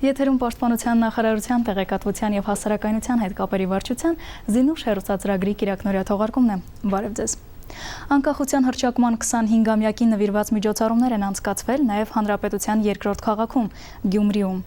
Եթերում Պաշտպանության նախարարության տեղեկատվության եւ հասարակայնության հետ կապերի վարչության Զինուշ հեռուստածրագրի կիրակնօրյա թողարկումն է։ Բարև ձեզ։ Անկախության հռչակման 25-ամյակին նվիրված միջոցառումներ են անցկացվել նաև Հանրապետության երկրորդ քաղաքում՝ Գյումրիում։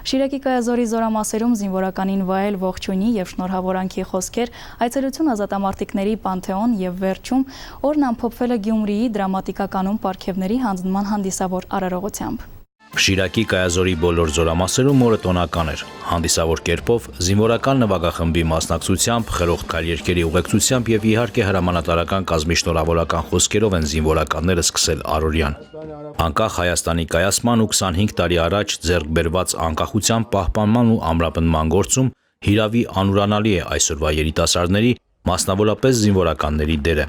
Շիրակի կայազորի զորամասերում զինվորականին վայել ողջույնի եւ շնորհավորանքի խոսքեր, այցելություն ազատամարտիկների Պանթեոն եւ վերջում օրն ամփոփվել է Գյումրիի դրամատիկականում պարգևների հանձնման հանդիսավոր արարողությամբ։ Շիրակի կայազորի բոլոր զորամասերում օրը տոնական էր։ Հանդիսավոր կերպով զինվորական նվագախմբի մասնակցությամբ, խրոխտ քայլերգերի ուղեկցությամբ եւ իհարկե հրամանատարական կազմի շնորհավորական խոսքերով են զինվորականները սկսել առօրյան։ Անկախ Հայաստանի կայացման ու 25 տարի առաջ ձեռք բերված անկախության պահպանման ու ամրապնդման գործում հիրավի անուրանալի է այսօրվա երիտասարդների, մասնավորապես զինվորականների դերը։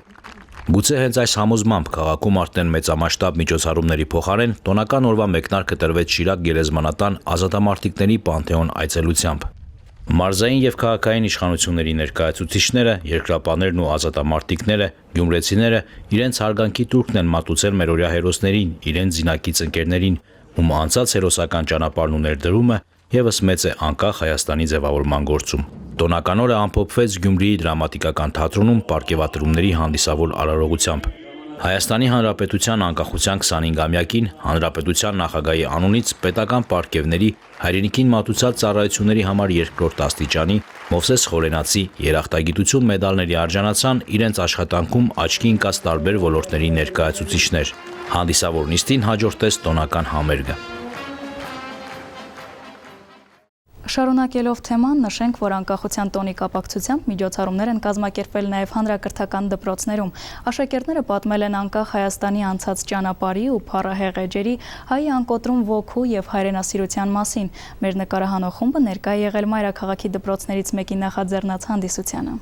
Գուցե հենց այս համոզմամբ քաղաքում արդեն մեծամասշտաբ միջոցառումների փոխարեն տոնական օրվա մեկնարկը տրվեց Շիրակ գերեզմանատան ազատամարտիկների Պանթեոն այցելությամբ։ Մարզային եւ քաղաքային իշխանությունների ներկայացուցիչները, երկրապահներն ու ազատամարտիկները, գյումրեցիները իրենց հարգանքի տուրքն են մատուցել մերօրյա հերոսներին, իրենց զինակից ընկերներին, ում անցած հերոսական ճանապարհն ու ներդրումը եւս մեծ է անկախ Հայաստանի ձևավորման գործում։ Տոնական օրը ամփոփվեց Գյումրիի դրամատիկական թատրոնում պարգևատրումների հանդիսավոր արարողությամբ։ Հայաստանի Հանրապետության անկախության 25-ամյակին Հանրապետության նախագահի անունից պետական պարգևների հայրենիքին մատուցած ծառայությունների համար երկրորդ աստիճանի Մովսես Խորենացի երախտագիտություն մեդալների արժանացան իրենց աշխատանքում աչքի ընկած տարբեր ոլորտների ներկայացուցիչներ։ Հանդիսավոր նիստին հաջորդեց տոնական համերգը։ Շարունակելով թեման, նշենք, որ անկախության տոնի կապակցությամբ միջոցառումներ են կազմակերպվել նաև հանրակրթական դպրոցներում։ Աշակերտները պատմել են անկախ Հայաստանի անցած ճանապարհի ու փառահեղ էջերի, հայի անկոտրում ոգու եւ հայրենասիրության մասին։ Մեր նկարահանող խումբը ներկա է եղել մայրաքաղաքի դպրոցներից մեկի նախաձեռնած հանդիսությանը։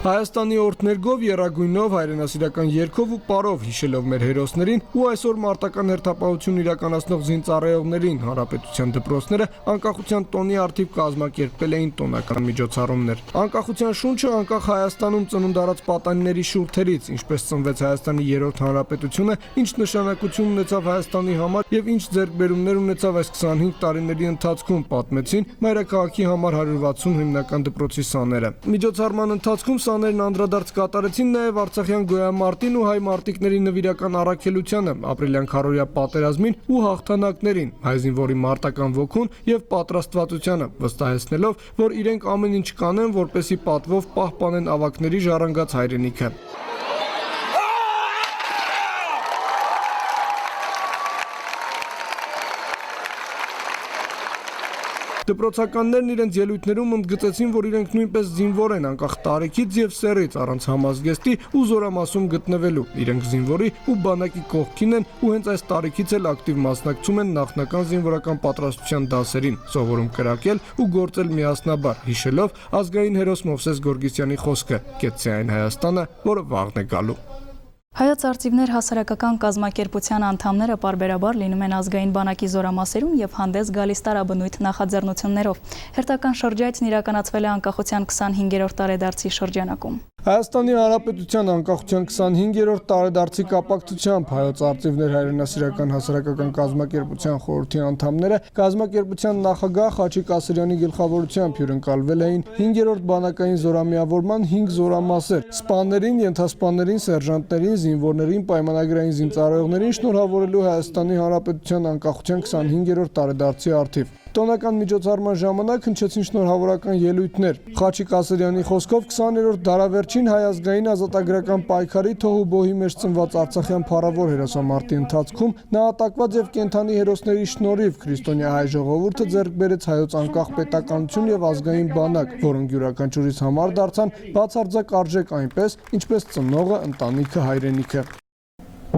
Հայաստանի օրհներգով, եռագույնով, հայրենասիրական երգով ու պարով հիշելով մեր հերոսներին ու այսօր մարտական հերթապահություն իրականացնող զինծառայողներին հանրապետության դպրոցները անկախության տոնի առթիվ կազմակերպել էին տոնական միջոցառումներ։ Անկախության շունչը անկախ Հայաստանում ծնունդ առած պատանիների շուրթերից, ինչպես ծնվեց Հայաստանի երրորդ հանրապետությունը, ինչ նշանակություն ունեցավ Հայաստանի համար եւ ինչ ձեռքբերումներ ունեցավ այս 25 տարիների ընթացքում, պատմեցին մայրաքաղաքի համար 160 հիմնական դպրոցի սաները։ Միջոցառման ընթացքում սաներն անդրադարձ կատարեցին նաև Արցախյան գոյամարտին ու հայ մարտիկների նվիրական առաքելությանը, ապրիլյան քարոզիա պատերազմին ու հաղթանակներին, հայ զինվորի մարտական ոգուն եւ պատրաստվածությանը, վստահեցնելով, որ իրենք ամեն ինչ կանեն, որպեսզի պատվով պահպանեն ավակների ժառանգած հայրենիքը։ Դպրոցականներն իրենց ելույթներում ընդգծեցին, որ իրենք նույնպես զինվոր են անկախ տարիքից եւ սեռից առանց համազգեստի ու զորամասում գտնվելու։ Իրենք զինվորի ու բանակի կողքին են ու հենց այս տարիքից էլ ակտիվ մասնակցում են նախնական զինվորական պատրաստության դասերին, սովորում կրակել ու գործել միասնաբար, հիշելով ազգային հերոս Մովսես Գորգիսյանի խոսքը՝ «Կեցցե այն Հայաստանը, որը վաղն է գալու»։ Հայոց արծիվներ հասարակական կազմակերպության անդամները պարբերաբար լինում են ազգային բանակի զորամասերում եւ հանդես գալիս տարաբնույթ նախաձեռնություններով։ Հերթական շրջայցն իրականացվել է անկախության 25-րդ տարեդարձի շրջանակում։ Հայաստանի Հանրապետության անկախության 25-րդ տարեդարձի կապակցությամբ Հայոց արծիվներ հայրենասիրական հասարակական կազմակերպության խորհրդի անդամները կազմակերպության նախագահ Խաչիկ Ասրյանի գլխավորությամբ հյուրընկալվել էին 5-րդ բանակային զորամիավորման 5 զորամասեր՝ սպաներին, ենթասպաներին, սերժանտներին, զինվորներին, պայմանագրային զինծառայողներին շնորհավորելու Հայաստանի Հանրապետության անկախության 25-րդ տարեդարձի առթիվ։ Տոնական միջոցառման ժամանակ հնչեցին շնորհավորական ելույթներ։ Խաչիկ Ասրյանի խոսքով 20-րդ դարավերջին հայ ազգային ազատագրական պայքարի թոհուբոհի մեջ ծնված արցախյան փառավոր հերոսամարտի ընթացքում նահատակված եւ կենդանի հերոսների շնորհիվ քրիստոնյա հայ ժողովուրդը ձեռք բերեց հայոց անկախ պետականություն եւ ազգային բանակ, որոնք յուրաքանչյուրիս համար դարձան բացարձակ արժեք այնպես, ինչպես ծնողը, ընտանիքը, հայրենիքը։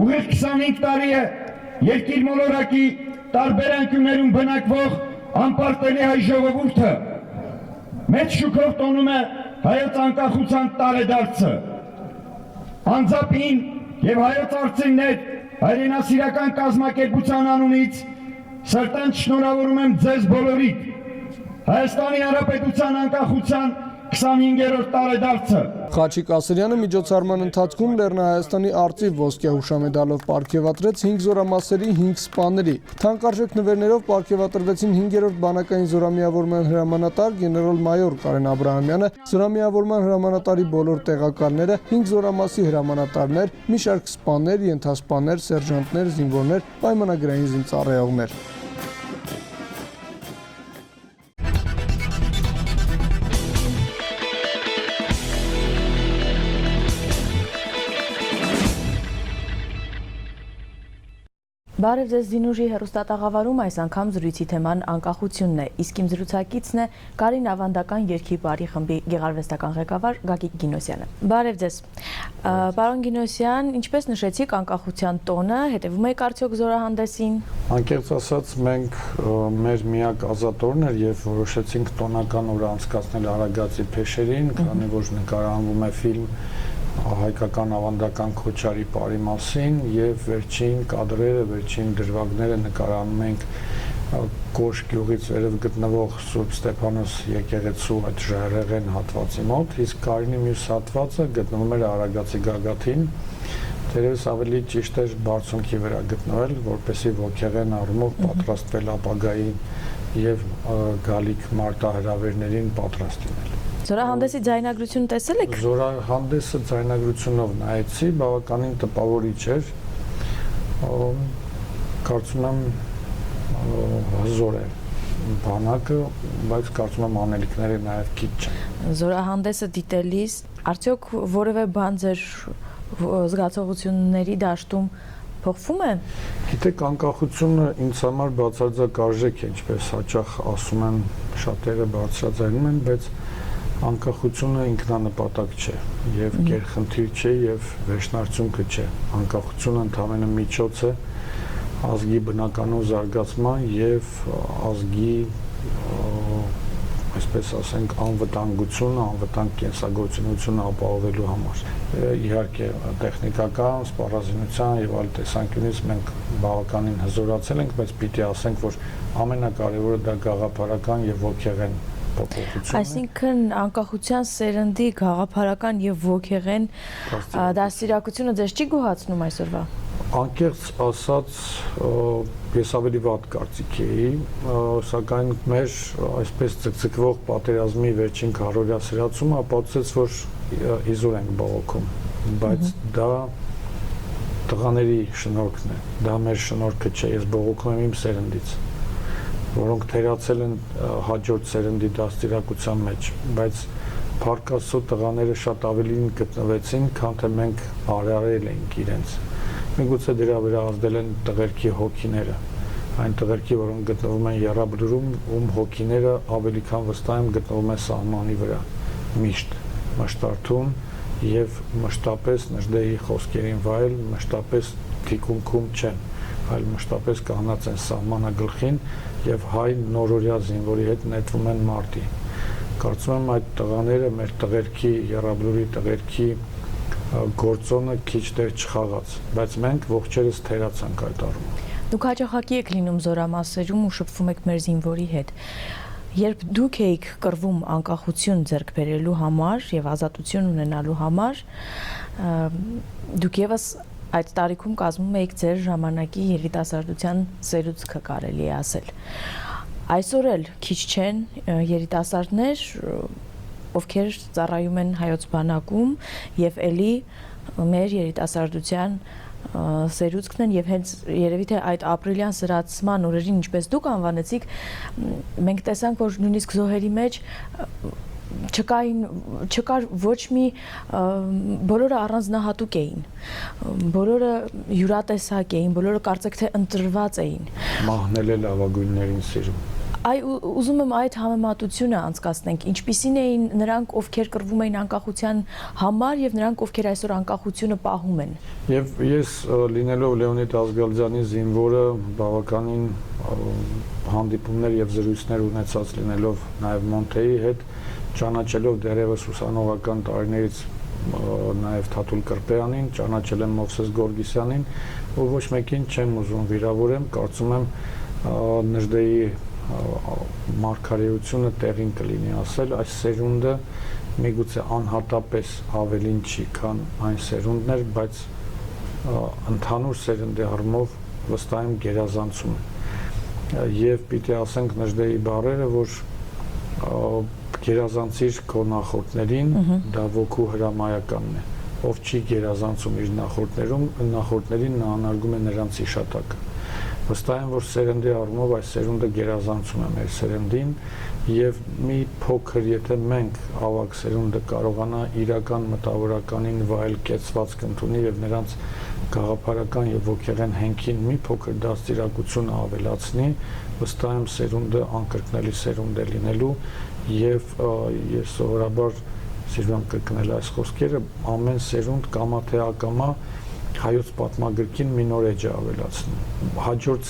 Ուղիղ 25 տարի է երկիր մոլորակի տարբեր անկյուններում բնակվող անպարտելի հայ ժողովուրդը մեծ շուքով տոնում է հայոց անկախության տարեդարձը։ Անձապին եւ հայոց արծիվներ հայրենասիրական կազմակերպության անունից սրտանց շնորհավորում եմ ձեզ բոլորիդ Հայաստանի Հանրապետության անկախության 25-րդ տարեդարձը։ Խաչիկ Ասրյանը միջոցառման ընթացքում Լեռնահայաստանի արծիվ ոսկե հուշամեդալով պարգևատրեց 5 զորամասերի 5 սպաների։ Թանկարժեք նվերներով պարգևատրվեցին 5-րդ բանակային զորամիավորման հրամանատար գեներալ-մայոր Կարեն Աբրահամյանը, զորամիավորման հրամանատարի բոլոր տեղակալները, 5 զորամասի հրամանատարներ, մի շարք սպաներ, ենթասպաներ, սերժանտներ, զինվորներ, պայմանագրային զինծառայողներ։ Բարև ձեզ Զինուժի հեռուստատաղավարում այս անգամ զրույցի թեման անկախությունն է, իսկ իմ զրուցակիցն է Կարին ավանդական երգի բարի խմբի գեղարվեստական ղեկավար Գագիկ Գինոսյանը։ Բարև ձեզ։ Պարոն Գինոսյան, ինչպես նշեցիք, անկախության տոնը, հետևում եք արդյոք զորահանդեսին։ Անկեղծ ասած, մենք մեր միակ ազատորն էր եւ որոշեցինք տոնական օրը անցկացնել Արագածի փեշերին, քանի որ նկարահանվում է ֆիլմ հայկական ավանդական Քոչարի պարի մասին եւ վերջին կադրերը, վերջին դրվագները նկարահանում ենք Կոշ գյուղից վերև գտնվող Սուրբ Ստեփանոս եկեղեցու այդ ժայռերեն հատվածի մոտ, իսկ Կարինի մյուս հատվածը գտնվում էր Արագածի գագաթին, դերևս ավելի ճիշտ էր բարձունքի վրա գտնվել, որպեսզի ոգեղեն առումով պատրաստվել ապագայի եւ գալիք մարտահրավերներին պատրաստ լինել։ Զորահանդեսի ձայնագրությունը տեսել եք։ Զորահանդեսը ձայնագրությունով նայեցի, բավականին տպավորիչ էր։ Կարծում եմ հզոր է բանակը, բայց կարծում եմ անելիքները նաև քիչ չեն։ Զորահանդեսը դիտելիս արդյոք որևէ բան ձեր զգացողությունների դաշտում փոխվում է։ Գիտեք, անկախությունը ինձ համար բացարձակ արժեք է, ինչպես հաճախ ասում են, շատերը բարձրաձայնում են, բայց անկախությունը ինքնանպատակ չէ եւ գերխնդիր չէ եւ վերջնարդյունքը չէ։ Անկախությունը ընդհանրապես միջոց է ազգի բնականոն զարգացման եւ ազգի, այսպես ասենք, անվտանգությունը, անվտանգ կենսագործունեությունը ապահովելու համար։ Իհարկե, տեխնիկական, սպառազինության եւ այլ տեսանկյունից մենք բավականին հզորացել ենք, բայց պիտի ասենք, որ ամենակարևորը դա գաղափարական եւ ոգեղեն Այսինքն անկախության սերնդի գաղափարական եւ ոգեղեն դաստիարակությունը ձեզ չի գոհացնում այսօրվա։ Անկեղծ ասած, ես ավելի վատ կարծիքի էի, սակայն մեր այսպես ցկցկվող պատերազմի վերջին քառորյա սրացումը ապացուցեց, որ իզուր ենք բողոքում, բայց դա տղաների շնորհքն է, դա մեր շնորհքը չէ, ես բողոքում եմ իմ սերնդից, որոնք թերացել են հաջորդ սերնդի դաստիարակության մեջ, բայց փառք Աստծո տղաները շատ ավելին գտնվեցին, քան թե մենք արարել ենք իրենց։ Միգուցե դրա վրա ազդել են տղերքի հոգիները, այն տղերքի, որոնք գտնվում են եռաբլուրում, ում հոգիները ավելի քան վստահ եմ գտնվում են սահմանի վրա, միշտ մշտարթուն եւ մշտապես Նժդեի խոսքերին վայել, մշտապես թիկունքում չեն, այլ մշտապես կանգնած են սահմանագլխին եւ հայ նորորյա զինվորի հետ նետվում են մարտի։ Կարծում եմ այդ տղաները մեր տղերքի, եռաբլուրի տղերքի գործոնը քիչ դեր չխաղաց, բայց մենք ողջերս թերացանք այդ առումով։ Դուք հաճախակի եք լինում զորամասերում ու շփվում եք մեր զինվորի հետ։ Երբ դուք եք կռվում անկախություն ձեռք բերելու համար եւ ազատություն ունենալու համար, դուք եւս այդ տարիքում կազմում եք ձեր ժամանակի երիտասարդության սերուցքը, կարելի է ասել։ Այսօր էլ քիչ չեն երիտասարդներ, ովքեր ծառայում են հայոց բանակում եւ ելի մեր երիտասարդության սերուցքն են եւ հենց երևի թե այդ ապրիլյան սրացման օրերին, ինչպես դուք անվանեցիք, մենք տեսանք, որ նույնիսկ զոհերի մեջ չկար ոչ մի բոլորը առանձնահատուկ էին, բոլորը յուրատեսակ էին, բոլորը կարծեք թե ընտրված էին։ Մահնել է լավագույններին սիրում։ Ուզում եմ այդ համեմատությունը անցկացնենք, ինչպիսին էին նրանք, ովքեր կռվում էին անկախության համար եւ նրանք, ովքեր այսօր անկախությունը պահում են։ Եվ ես լինելով Լեոնիդ Ազգալյանի զինվորը, բավականին հանդիպումներ եւ զրույցներ ունեցած լինելով նաեւ Մոնտեի հետ, ճանաչելով դերևս ուսանողական տարիներից նաեւ Թաթուլ Կրպեյանին, ճանաչել եմ Մովսես Գորգիսյանին, որ ոչ մեկին չեմ ուզում վիրավորեմ, կարծում եմ Նժդեի մարգարեությունը տեղին կլինի ասել, այս սերունդը միգուցե անհատապես ավելին չի, քան այն սերունդներ, բայց ընդհանուր սերնդի առումով վստահ եմ գերազանցում է։ Եվ պիտի ասենք Նժդեի բառերը, որ գերազանցիր քո նախորդներին, դա ոգու հրամայականն է։ Ով չի գերազանցում իր նախորդներին, նա անարգում է նրանց իշատակը։ Վստահ եմ, որ սերնդի առումով այս սերունդը գերազանցում է մեր սերնդին, եւ մի փոքր, եթե մենք ավագ սերունդը կարողանա իրական մտավորականին վայել կեցվածք ընդունի եւ նրանց գաղափարական եւ ոգեղեն հենքին մի փոքր դաստիարակություն ավելացնի, վստահ եմ սերունդը անկրկնելի սերունդ է լինելու եւ ես սովորաբար սիրում եմ կրկնել այս խոսքերը, ամեն սերունդ կամա թե ակամա հայոց պատմագրքին մի նոր էջ է ավելացնում։ Հաջորդ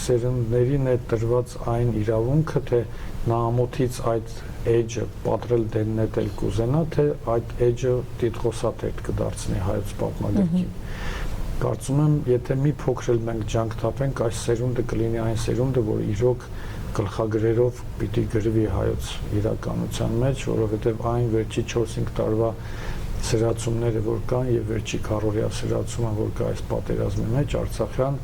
սերունդներին է տրված այն իրավունքը, թե նա ամոթից այդ էջը պատրել դեննետել կուզենա, թե այդ էջը տիտղոսաթերթ կդարձնի հայոց պատմագրքին։ Կարծում եմ, եթե մի փոքր էլ մենք ջանք թափենք, այս սերունդը կլինի այն սերունդը, որ իրոք գլխագրերով պիտի գրվի հայոց իրականության մեջ, որովհետև այն վերջի 4-5 տարվա սրացումները, որ կան եւ վերջի քառօրյա սրացումը, որ կա այս պատերազմի մեջ, Արցախյան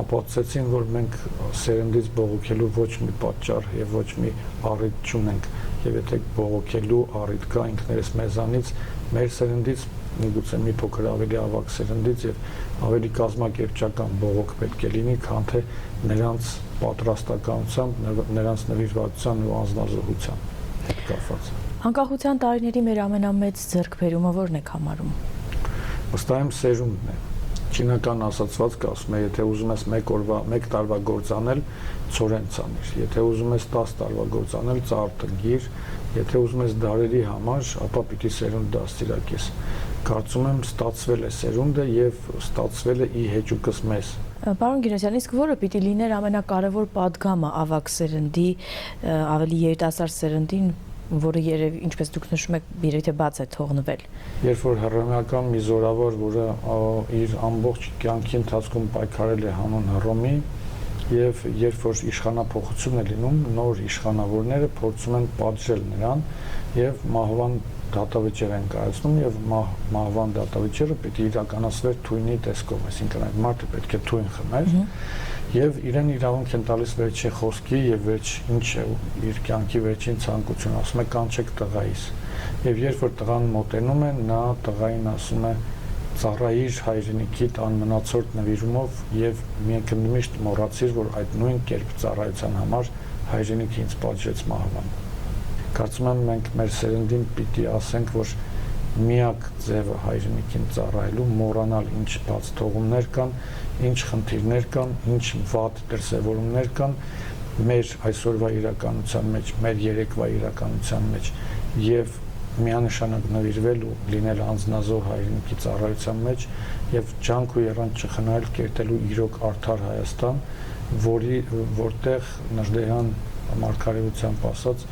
ապացուցեցին, որ մենք սերնդից բողոքելու ոչ մի պատճառ եւ ոչ մի առիթ չունենք, եւ եթե բողոքելու առիթ կա ինքներս մեզանից, մեր սերնդից միգուցե մի փոքր ավելի ավագ սերնդից եւ ավելի կազմակերպչական բողոք պետք է լինի, քան թե նրանց պատրաստականությամբ, նրանց նվիրվածության ու անձնազոհության հետ կապված։ Անկախության տարիների մեր ամենամեծ ձեռքբերումը ո՞րն եք համարում։ Վստահ եմ սերունդն է։ Չինական ասացվածքը ասում է, եթե ուզում ես 1 տարվա գործ անել, ծորեն ցանիր, եթե ուզում ես 10 տարվա գործ անել, ծառ տնկիր, եթե ուզում ես դարերի համար, ապա պիտի սերունդ դաստիարակես։ Կարծում եմ ստացվել է սերունդը եւ ստացվել է ի հեճուկս մեզ։ Պարոն Գիրոսյան, իսկ որը պիտի լիներ ամենակարևոր պատգամը ավագ սերնդի, ավելի երիտասարդ սերնդին, որը երևի, ինչպես դուք նշում եք, երևի բաց է թողնվել։ Երբ որ հռոմեական մի զորավոր, որը իր ամբողջ կյանքի ընթացքում պայքարել է հանուն Հռոմի, եւ երբ որ իշխանափոխություն է լինում, նոր իշխանավորները փորձում են պատժել նրան եւ մահվան դատավճիռ են կայացնում եւ մահվան դատավճիռը պետք է իրականացվեր թույնի տեսքով, այսինքն այդ մարդը պետք է թույն խմեր եւ իրեն իրավունք են տալիս վերջի խոսքի եւ վերջ ինչ է իր կյանքի վերջին ցանկություն, ասում է կանչեք տղայիս։ Եվ երբ որ տղան մոտենում է, նա տղային ասում է ծառայիր հայրենիքիդ անմնացորդ նվիրումով եւ միանգամից մոռացիր, որ այդ նույն կերպ ծառայության համար հայրենիքը ինձ պատժեց մահվան։ Կարծում եմ մենք մեր սերնդին պիտի ասենք, որ միակ ձևը հայրենիքին ծառայելու մոռանալ ինչ բաց թողումներ կան, ինչ խնդիրներ կան, ինչ վատ դրսևորումներ կան մեր այսօրվա իրականության մեջ, մեր երեկվա իրականության մեջ եւ միանշանակ նվիրվել ու լինել անձնազոհ հայրենիքի ծառայության մեջ եւ ջանք ու եռանդ չխնայել կերտելու իրոք արդար Հայաստան, որտեղ Նժդեյան մարգարեությամբ ասած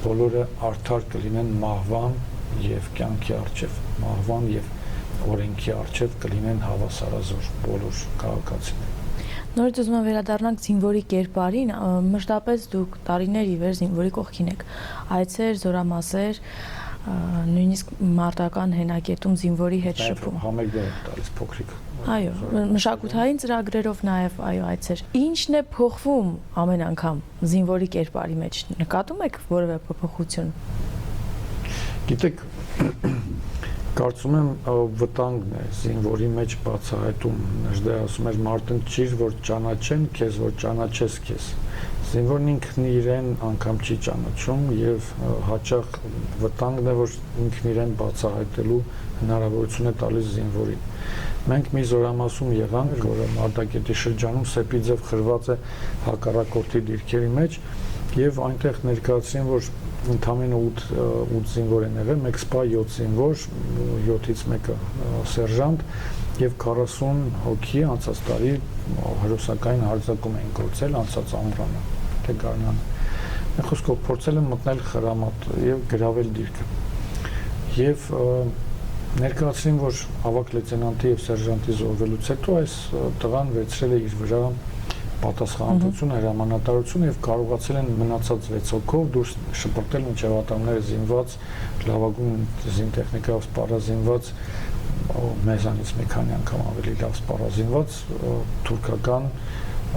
բոլորը արդար կլինեն մահվան եւ կյանքի առջեւ, մահվան եւ օրենքի առջեւ կլինեն հավասարազոր բոլոր քաղաքացիները։ Նորից ուզում եմ վերադառնանք զինվորի կերպարին, մշտապես դուք տարիներ ի վեր զինվորի կողքին եք, այցեր, զորամասեր, նույնիսկ մարտական հենակետում զինվորի հետ շփում։ Համերգ է տալիս փոքրիկ։ Այո, մշակութային ծրագրերով նաև այցեր։ Ինչն է փոխվում ամեն անգամ զինվորի կերպարի մեջ։ Նկատում եք որևէ փոփոխություն։ Գիտեք, կարծում եմ վտանգն է զինվորի մեջ բացահայտում։ Նժդե ասում էր մարդն չի, որ ճանաչեն քեզ, որ ճանաչես քեզ։ Զինվորն ինքն իրեն անգամ չի ճանաչում եւ հաճախ վտանգն է, որ ինքն իրեն բացահայտելու հնարավորություն է տալիս զինվորին։ Մենք մի զորամասում եղանք, որը Մարտակերտի շրջանում Սեպիձև խրված է հակառակորդի դիրքերի մեջ եւ այնտեղ ներկայացրին, որ ընդամենը 8 զինվոր են եղել, մեկ սպա 7 զինվոր, 7-ից մեկը սերժանտ եւ 40 հոգի անցած տարի հերոսական հարձակում էին գործել անցած ամռանը, թե գարնան։ Մի խոսքով փորձել են մտնել խրամատ եւ գրավել դիրքը։ Եվ ներկայացրին, որ ավակ լեյտենանտի եւ սերժանտի զոհվելուց հետո այս տղան վերցրել է իր վրա պատասխանատվություն, հրամանատարություն եւ կարողացել են մնացած 6 հոգով դուրս շպրտել մինչեւ ատամները զինված, լավագույն զինտեխնիկայով սպառազինված, մեզանից մի քանի անգամ ավելի լավ սպառազինված թուրքական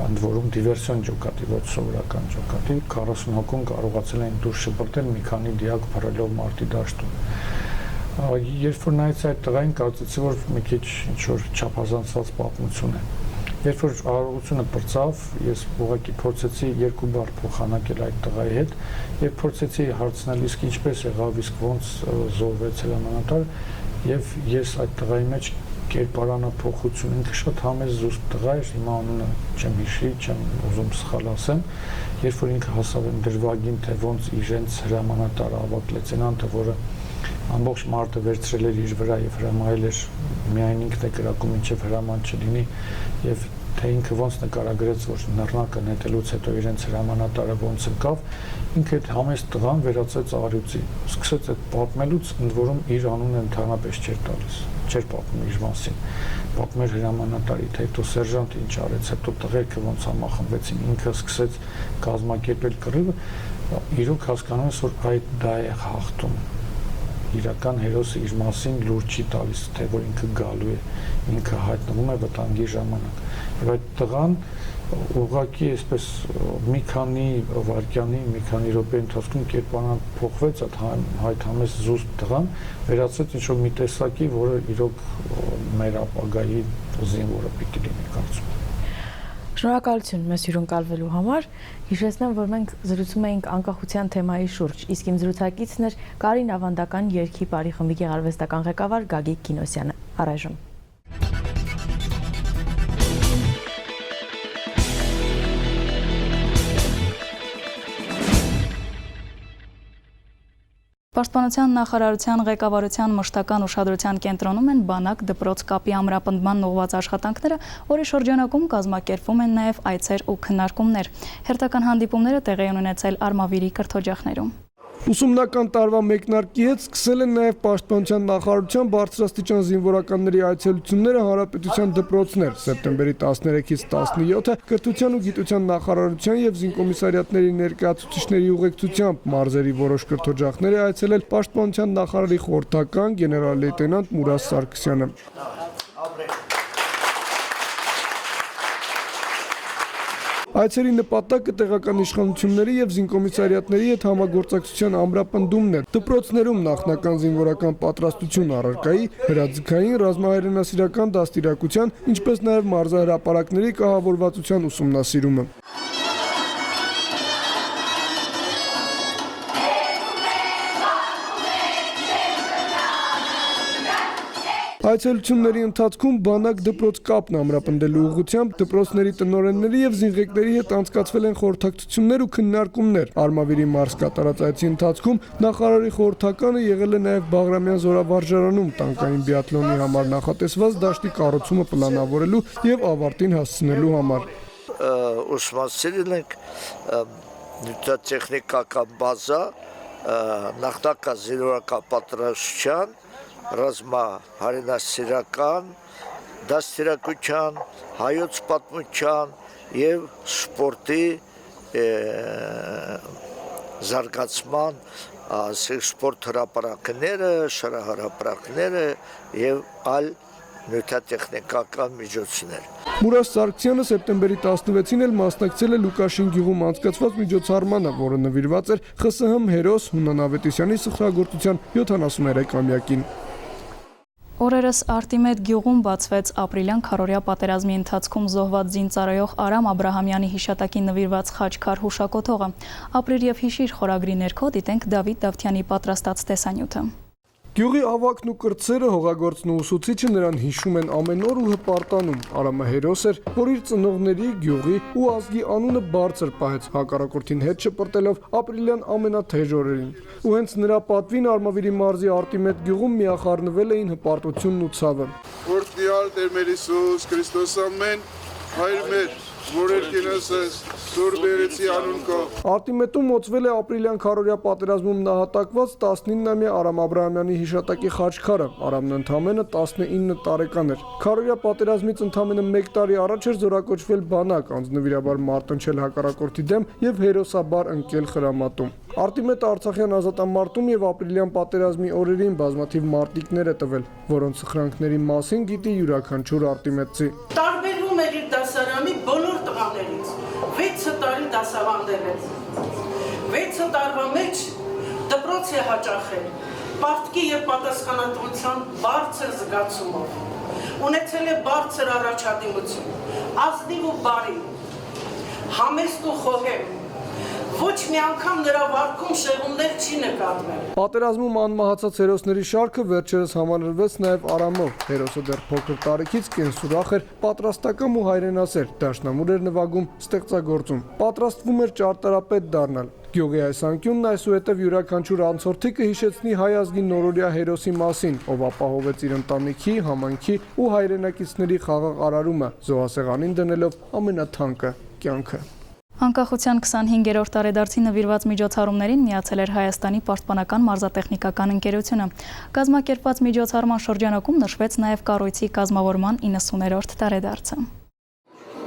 ընդ որում դիվերսիոն ջոկատի, ոչ սովորական ջոկատի 40 հոգուն կարողացել են դուրս շպրտել մի քանի դիակ փռելով մարտի դաշտում։ Երբ որ նայեցի այդ տղային, կարծեցի, որ մի քիչ ինչ-որ չափազանցված պատմություն է։ Երբ որ արարողությունը բրծավ, ես ուղղակի փորձեցի 2 բառ փոխանակել այդ տղայի հետ եւ փորձեցի հարցնել իսկ ինչպես եղավ, իսկ ոնց զոհվեց հրամանատար եւ ես այդ տղայի մեջ կերպարանափոխություն, ինքը շատ համեստ զուսպ տղա էր, հիմա անունը չեմ հիշի, չեմ ուզում սխալ ասեմ, երբ որ ինքը հասավ այն դրվագին, թե ոնց իրենց հրամանատարը ավագ լեյտենանտը, որը ամբողջ մարտը վերցրել էր իր վրա եւ հրամայել էր միայն ինքն է կրակում մինչեւ հրաման չլինի եւ թե ինքը ոնց նկարագրեց, որ նռնակը նետելուց հետո իրենց հրամանատարը ոնց ընկավ, ինքը այդ համեստ տղան վերածեց առյուծի, սկսեց այդ պատմելուց, ընդ որում իր անունը ընդհանրապես չէր տալիս, չէր պատմում իր մասին, պատմեր հրամանատարի, թե հետո սերժանտը ինչ արեց, հետո տղերքը ոնց համախմբվեցին, ինքը սկսեց կազմակերպել կռիվը, իրոք հասկանում ես, որ այդ դա է հաղթում։ Իրական հերոսը իր մասին լուր չի տալիս, թե որ ինքը գալու է, ինքը հայտնվում է վտանգի ժամանակ։ Եվ այդ տղան ուղղակի այսպես մի քանի վայրկյանի, մի քանի րոպեի ընթացքում կերպարանափոխվեց այդ համեստ զուսպ տղան, վերածեց ինչ-որ մի տեսակի, որը իրոք մեր ապագայի զինվորը պիտի լինի, կարծում եմ։ Շնորհակալություն մեզ հյուրընկալվելու համար։ Հիշեցնեմ, որ մենք զրուցում էինք անկախության թեմայի շուրջ, իսկ իմ զրուցակիցն էր Կարին Ավանդական երգի բարի խմբի գեղարվեստական ղեկավար Գագիկ Կինոսյանը։ Առայժմ Պաշտպանության նախարարության ղեկավարության մշտական ուշադրության կենտրոնում են բանակ դպրոց կապի ամրապնդման ուղղված աշխատանքները, որի շրջանակում կազմակերպվում են նաև այցեր ու քննարկումներ։ Հերթական հանդիպումները տեղի են ունեցել Արմավիրի կրթօջախներում։ Ուսումնական տարվա մեկնարկի հետ սկսել են նաև Պաշտպանության նախարարության բարձրաստիճան զինվորականների այցելությունները հանրապետության դպրոցներ։ Սեպտեմբերի 13-ից 17-ը կրթության ու գիտության նախարարության եւ զինկոմիսարիատների ներկայացուցիչների ուղեկցությամբ մարզերի որոշ կրթօջախներ է այցելել Պաշտպանության նախարարի խորհրդական գեներալ լեյտենանտ Մուրաս Սարգսյանը։ Այցերի նպատակը տեղական իշխանությունների եւ զինկոմիսարիատների հետ համագործակցության ամրապնդումն է։ Դպրոցներում նախնական զինվորական պատրաստություն առարկայի, հրաձգային, ռազմահայրենասիրական դաստիարակության, ինչպես նաեւ մարզահրապարակների կահավորվածության ուսումնասիրումը։ Այցելությունների ընթացքում բանակ դպրոց կապն ամրապնդելու ուղղությամբ դպրոցների տնօրենների եւ զինղեկների հետ անցկացվել են խորհրդակցություններ ու քննարկումներ։ Արմավիրի մարզ կատարած այցի ընթացքում նախարարի խորհրդականը եղել է նաեւ Բաղրամյան զորավարժարանում տանկային բիաթլոնի համար նախատեսված դաշտի կառուցումը պլանավորելու եւ ավարտին հասցնելու համար։ Ուսումնասիրել ենք նյութատեխնիկական բազա, նախնական զինվորական պատրաստության, ռազմահայրենասիրական դաստիարակության, հայոց պատմության եւ սպորտի զարգացման սպորտ հրապարակները, շարահրապարակները եւ այլ նյութատեխնիկական միջոցներ։ Մուրաս Սարգսյանը սեպտեմբերի 16-ին էլ մասնակցել է Լուկաշին գյուղում անցկացված միջոցառմանը, որը նվիրված էր ԽՍՀՄ հերոս Հունան Ավետիսյանի սխրագործության 73-ամյակին։ Օրերս Արտիմեդ գյուղում բացվեց ապրիլյան քարորյա պատերազմի ընթացքում զոհված զինծառայող Արամ Աբրահամյանի հիշատակին նվիրված խաչքար հուշակոթողը։ Ապրիլ եւ հիշիր խորագրի ներքո դիտենք Դավիթ Դավթյանի պատրաստած տեսանյութը։ Գյուղի ավակն ու կրտսերը, հողագործն ու ուսուցիչը նրան հիշում են ամեն օր ու հպարտանում։ Արամը հերոս էր, որ իր ծնողների, գյուղի ու ազգի անունը բարձր պահեց, հակառակորդին հետ շպրտելով ապրիլյան ամենաթեժ օրերին։ Ու հենց նրա պատվին Արմավիրի մարզի Արտիմեդ գյուղում միախառնվել էին հպարտությունն ու ցավը։ Օրհնյալ Տեր մեր Հիսուս Քրիստոս ամեն հայր մեր, որ երկինս ես, Սուրբ Երեցի անուն կո։ Արտիմետում մոծվել է ապրիլյան քարորյա պատերազմում նահատակված 19-ամյա Արամ Աբրահամյանի հիշատակի խաչքարը։ Արամն ընդամենը 19 տարեկան էր։ Քարորյա պատերազմից ընդամենը 1 տարի առաջ էր զորակոչվել բանակ, անձնվիրաբար մարտնչել հակառակորդի դեմ եւ հերոսաբար ընկել խրամատում։ Արտիմետը Արցախյան ազատամարտում եւ ապրիլյան պատերազմի օրերին բազմաթիվ մարտիկներ է տվել, որոնց սխրանքների մասին գիտի յուրաքանչյուր արտիմետցի։ Տարբերվում էր իր դասարանի բոլոր տղաներից, 6 տարի դասավանդել է, 6 տարվա մեջ դպրոց է հաճախել, պարտքի եւ պատասխանատվության բարձր զգացումով, ունեցել է բարձր առաջադիմություն, ազնիվ ու բարի, համեստ ու խոհեմ, ոչ մի անգամ նրա վարքում շեղումներ չի նկատվել։ Պատերազմում անմահացած հերոսների շարքը վերջերս համալրվեց նաև Արամով։ Հերոսը դեռ փոքր տարիքից կենսուրախ էր, պատրաստակամ ու հայրենասեր, դաշնամուր էր նվագում, ստեղծագործում։ Պատրաստվում էր ճարտարապետ դառնալ։ Գյուղի այս անկյունն այսուհետև յուրաքանչյուր անցորդի կհիշեցնի հայ ազգի նորորյա հերոսի մասին, ով ապահովեց իր ընտանիքի, համայնքի ու հայրենակիցների խաղաղ արարումը, զոհասեղանին դնելով ամենաթանկը՝ կյանքը։ Անկախության 25-րդ տարեդարձի նվիրված միջոցառումներին միացել էր Հայաստանի պաշտպանական մարզատեխնիկական ընկերությունը։ Կազմակերպված միջոցառման շրջանակում նշվեց նաև կառույցի կազմավորման 90-րդ տարեդարձը։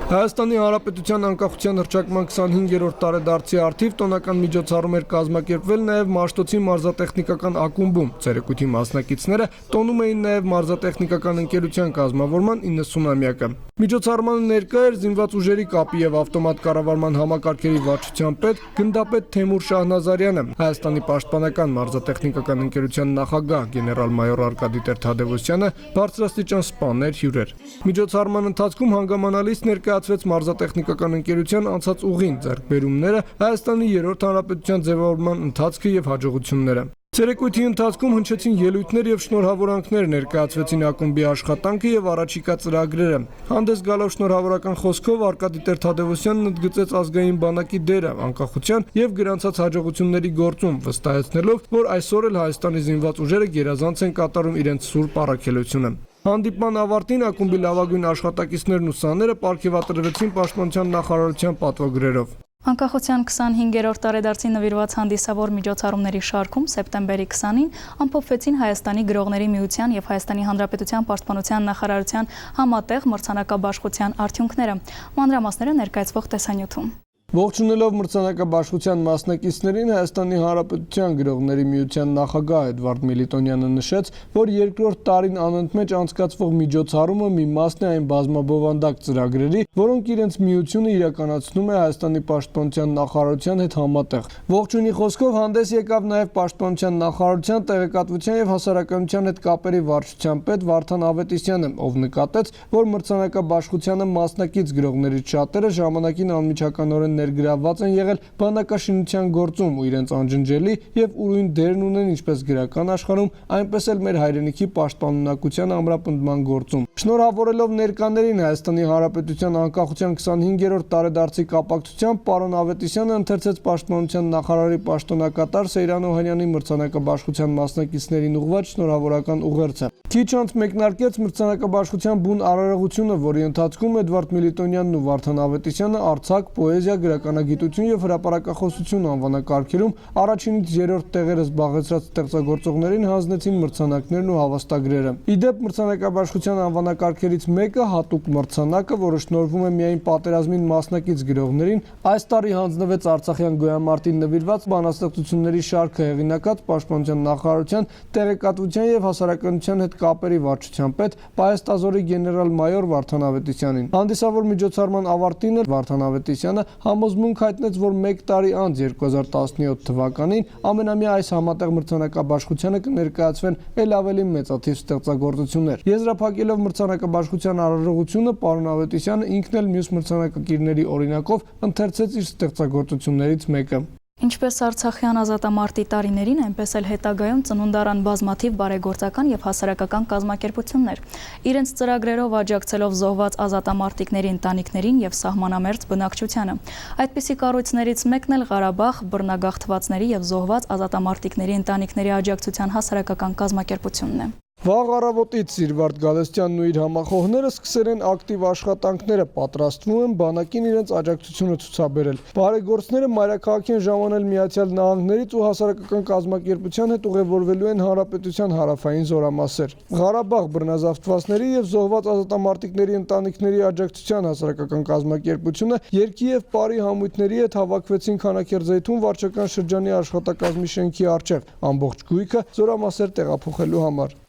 Հայաստանի Հանրապետության անկախության հռչակման 25-րդ տարեդարձի առթիվ տոնական միջոցառում էր կազմակերպվել նաև Մաշտոցի մարզատեխնիկական ակումբում։ Ցերեկույթի մասնակիցները տոնում էին նաև մարզատեխնիկական ընկերության կազմավորման 90-ամյակը։ Միջոցառմանը ներկա էր զինված ուժերի կապի եւ ավտոմատ կառավարման համակարգերի վարչության պետ գնդապետ Թեմուր Շահնազարյանը, Հայաստանի պաշտպանական մարզատեխնիկական ընկերության նախագահ գեներալ-մայոր Արկադի Տեր-Թադևոսյանը, բարձրաստիճան սպաներ, հյուրեր։ Միջոցառման ընթացքում հանգամանալից ներկայացվեց մարզատեխնիկական ընկերության անցած ուղին, ձեռքբերումները, Հայաստանի 3-րդ հանրապետության ձևավորման ընթացքը եւ հաջողությունները։ Ցերեկույթի ընթացքում հնչեցին ելույթներ եւ շնորհավորանքներ, ներկայացվեցին ակումբի աշխատանքը եւ առաջիկա ծրագրերը։ Հանդես գալով շնորհավորական խոսքով Արկադի Տեր-Թադևոսյանն ընդգծեց ազգային բանակի դերը անկախության եւ գրանցած հաջողությունների գործում, վստահեցնելով, որ այսօր էլ Հայաստանի զինված ուժերը գերազանց են կատարում իրենց սուրբ առաքելությունը։ Հանդիպման ավարտին ակումբի լավագույն աշխատակիցներն ու սաները պարգևատրվեցին Պաշտպանության նախարարության պատվագրերով։ Անկախության 25-րդ տարեդարձի նվիրված հանդիսավոր միջոցառումների շարքում սեպտեմբերի 20-ին ամփոփվեցին Հայաստանի գրողների միության եւ Հայաստանի Հանրապետության պաշտպանության նախարարության համատեղ մրցանակաբաշխության արդյունքները։ Մանրամասները ներկայացվող տեսանյութում։ Ողջունելով մրցանակաբաշխության մասնակիցներին Հայաստանի Հանրապետության գրողների միության նախագահ Էդվարդ Միլիտոնյանը նշեց, որ երկրորդ տարին անընդմեջ անցկացվող միջոցառումը մի մասն է այն բազմաբովանդակ ծրագրերի, որոնք իրենց միությունը իրականացնում է Հայաստանի պաշտպանության նախարարության հետ համատեղ։ Ողջույնի խոսքով հանդես եկավ նաև պաշտպանության նախարարության տեղեկատվության եւ հասարակայնության հետ կապերի վարչության պետ Վարդան Ավետիսյանը, ով նկատեց, որ մրցանակաբաշխությանը մասնակից գրողներից շատերը ժամանակին անմիջականորեն ներգրավված են եղել բանակաշինության գործում ու իրենց անջնջելի եւ ուրույն դերն ունեն ինչպես գրական աշխարհում, այնպես էլ մեր հայրենիքի պաշտպանունակության ամրապնդման գործում։ Շնորհավորելով ներկաներին Հայաստանի Հանրապետության անկախության 25-րդ տարեդարձի կապակցությամբ պարոն Ավետիսյանը ընթերցեց պաշտպանության նախարարի պաշտոնակատար Սեյրան Օհանյանի մրցանակաբաշխության մասնակիցներին ուղղված շնորհավորական ուղերձը։ Քիչ անց մեկնարկեց մրցանակաբաշխության բուն արարողությունը, որի ընթացքում Էդվարդ Միլիտոնյանն ու Վարդան Ավետիսյանը արձակ, պոեզիա, գրականագիտություն եւ հրապարակախոսություն անվանակարգերում առաջինից երրորդ տեղերը զբաղեցրած ստեղծագործողներին հանձնեցին մրցանակներն ու հավաստագրերը։ Իդեպ մրցանակաբաշխության անվանակարգերից մեկը հատուկ մրցանակը, որը շնորհվում է միայն պատերազմին մասնակից գրողներին, այս տարի հանձնվեց Արցախյան գոյամարտին նվիրված բանաստեղծությունների շարքը հեղինակած Պաշտպանության նախարարության տեղեկատվության եւ հասարակայնության հետ կապերի վարչության պետ Պայեստազորի գեներալ-մայոր Վարդան Ավետիսյանին։ Հանդիսավոր միջոցառման ավարտին Վարդան Ավետիսյանը համոզմունք հայտնեց, որ 1 տարի անց 2017 թվականին ամենամյա այս համատեղ մրցանակաբաշխությանը կներկայացվեն ել ավելի մեծաթիվ ստեղծագործություններ։ Եզրափակելով մրցանակաբաշխության արարողությունը, պարոն Ավետիսյանը ինքն էլ մյուս մրցանակակիրների օրինակով ընթերցեց իր ստեղծագործություններից մեկը։ Ինչպես Արցախյան ազատամարտի տարիներին, այնպես էլ հետագայում ծնունդ առան բազմաթիվ բարեգործական եւ հասարակական կազմակերպություններ։ Իրենց ծրագրերով աջակցելով զոհված ազատամարտիկների ընտանիքներին եւ սահմանամերձ բնակչությանը։ Այդպիսի կառույցներից մեկն էլ Ղարաբաղ բռնագաղթվածների եւ զոհված ազատամարտիկների ընտանիքների աջակցության հասարակական կազմակերպությունն է։ Վաղ առավոտից Սիրվարդ Գալստյանն ու իր համախոհները սկսել են ակտիվ աշխատանքները, պատրաստվում են բանակին իրենց աջակցությունը ցուցաբերել։ Բարեգործները մայրաքաղաք են ժամանել Միացյալ Նահանգներից ու հասարակական կազմակերպության հետ ուղևորվելու են Հանրապետության հարավային զորամասեր։ Ղարաբաղ բռնազավթվածների եւ զոհված ազատամարտիկների ընտանիքների աջակցության հասարակական կազմակերպությունը երկի եւ բարի համույթների հետ հավաքվեցին Քանաքերձեյթուն վարչական շրջանի աշխատակազմի շենքի առջև, ամբողջ գույքը զորամասեր տեղափոխելու համար։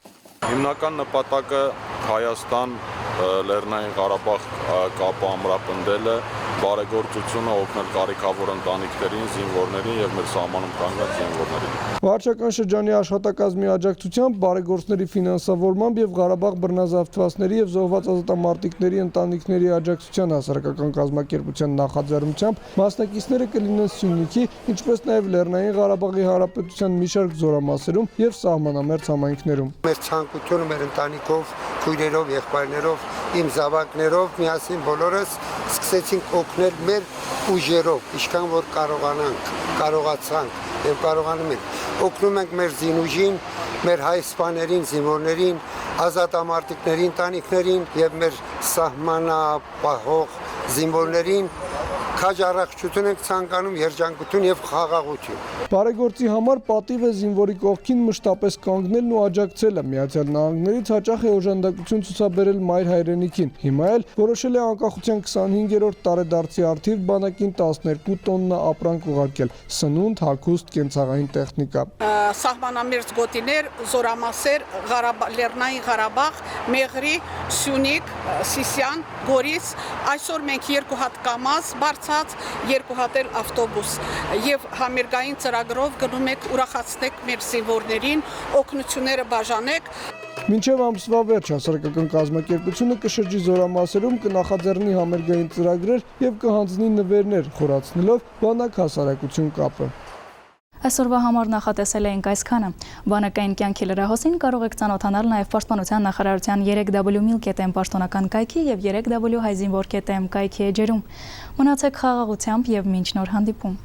Հիմնական նպատակը Հայաստան Լեռնային Ղարաբաղ կապը ամրապնդելը, բարեգործությունը օգնել կարիքավոր ընտանիքներին, զինվորներին եւ մեր սահմանում կանգնած զինվորներին։ Վարչական շրջանի աշխատակազմի աջակցությամբ, բարեգործների ֆինանսավորմամբ եւ Ղարաբաղ բռնազավթվածների եւ զոհված ազատամարտիկների ընտանիքների աջակցության հասարակական կազմակերպության նախաձեռնությամբ մասնակիցները կլինեն Սյունիքի, ինչպես նաեւ Լեռնային Ղարաբաղի Հանրապետության մի շարք զորամասերում եւ սահմանամերձ համայնքներում։ Մեր ցանկությունը մեր ընտանիքով, քույրերով, եղբայրներով, իմ զավակներով միասին բոլորս սկսեցինք օգնել մեր ուժերով, ինչքան որ կարողացանք եւ կարողանում ենք։ Օգնում ենք մեր զինուժին, մեր հայ սպաներին, զինվորներին, ազատամարտիկների ընտանիքներին եւ մեր սահմանապահող զինվորներին քաջառակցություն ենք ցանկանում, երջանկություն եւ խաղաղություն։ Բարեգործի համար պատիվ է զինվորի կողքին մշտապես կանգնելն ու աջակցելը։ Միացյալ Նահանգներից հաճախ է օժանդակություն ցուցաբերել մայր հայրենիքին։ Հիմա էլ որոշել է անկախության 25-րդ տարեդարձի արդիվ բանակին 12 տոննա ապրանք ուղարկել՝ սնունդ, հագուստ, կենցաղային տեխնիկա։ Սահմանամերձ գոտիներ, զորամասեր, Լեռնային Ղարաբաղ, Մեղրի, Սյունիք, Սիսիան, Գորիս, այսօր մենք 2 հատ կամազ բարձած, 2 հատ էլ ավտոբուս եւ համերգային ծրագրով գնում եք ուրախացնեք մեր զինվորներին, օգնությունները բաժանեք։ Մինչև ամսվա վերջ հասարակական կազմակերպությունը կշրջի զորամասերում, կնախաձեռնի համերգային ծրագրեր եւ կհանձնի նվերներ, խորացնելով բանակ հասարակություն կապը։ Այսօրվա համար նախատեսել էինք այսքանը։ Բանակային կյանքի լրահոսին կարող եք ծանոթանալ նաև Պաշտպանության նախարարության 3w.mil.am պաշտոնական կայքի եւ 3w.հայզինվոր.am կայքի էջերում։ Մնացեք խաղաղությամբ եւ մինչ նոր հանդիպում։